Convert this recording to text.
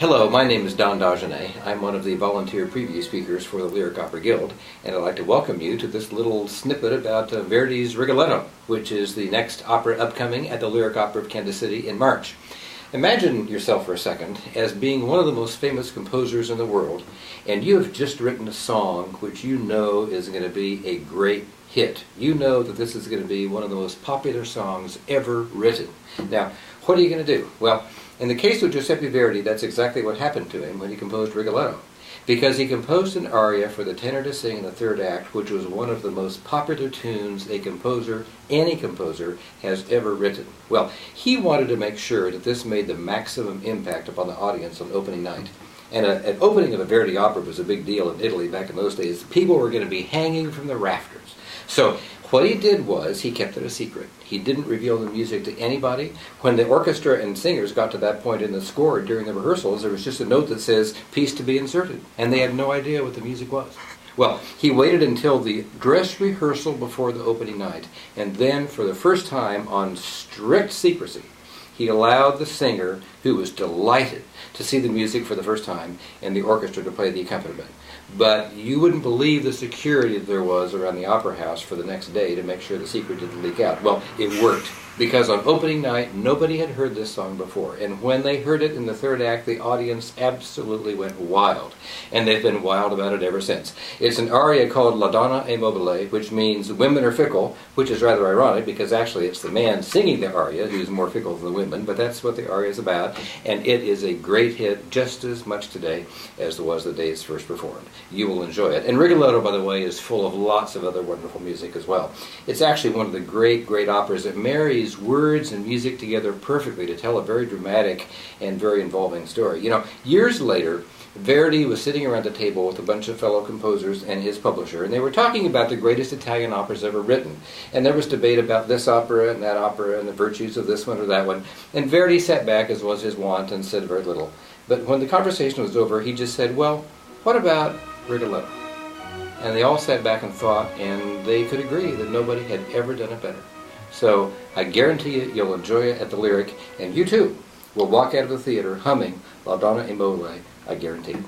Hello, my name is Don Dagenet. I'm one of the volunteer preview speakers for the Lyric Opera Guild, and I'd like to welcome you to this little snippet about Verdi's Rigoletto, which is the next opera upcoming at the Lyric Opera of Kansas City in March. Imagine yourself for a second as being one of the most famous composers in the world, and you have just written a song which you know is going to be a great hit. You know that this is going to be one of the most popular songs ever written. Now, what are you going to do? Well, in the case of Giuseppe Verdi, that's exactly what happened to him when he composed Rigoletto, because he composed an aria for the tenor to sing in the third act, which was one of the most popular tunes a composer, any composer, has ever written. Well, he wanted to make sure that this made the maximum impact upon the audience on opening night. And an opening of a Verdi opera was a big deal in Italy back in those days. People were going to be hanging from the rafters. So what he did was he kept it a secret. He didn't reveal the music to anybody. When the orchestra and singers got to that point in the score during the rehearsals, there was just a note that says, "Piece to be inserted." And they had no idea what the music was. Well, he waited until the dress rehearsal before the opening night, and then for the first time on strict secrecy, he allowed the singer, who was delighted to see the music for the first time, and the orchestra to play the accompaniment. But you wouldn't believe the security that there was around the opera house for the next day to make sure the secret didn't leak out. Well, it worked, because on opening night, nobody had heard this song before. And when they heard it in the third act, the audience absolutely went wild. And they've been wild about it ever since. It's an aria called La Donna è mobile, which means women are fickle, which is rather ironic, because actually it's the man singing the aria who's more fickle than the women, but that's what the aria is about. And it is a great hit just as much today as it was the day it's first performed. You will enjoy it. And Rigoletto, by the way, is full of lots of other wonderful music as well. It's actually one of the great, great operas that marries words and music together perfectly to tell a very dramatic and very involving story. You know, years later, Verdi was sitting around a table with a bunch of fellow composers and his publisher, and they were talking about the greatest Italian operas ever written. And there was debate about this opera and that opera and the virtues of this one or that one. And Verdi sat back, as was his wont, and said very little. But when the conversation was over, he just said, "Well, what about Rigoletto?" And they all sat back and thought, and they could agree that nobody had ever done it better. So I guarantee you, you'll enjoy it at the Lyric, and you too will walk out of the theater humming La Donna è mobile, I guarantee it.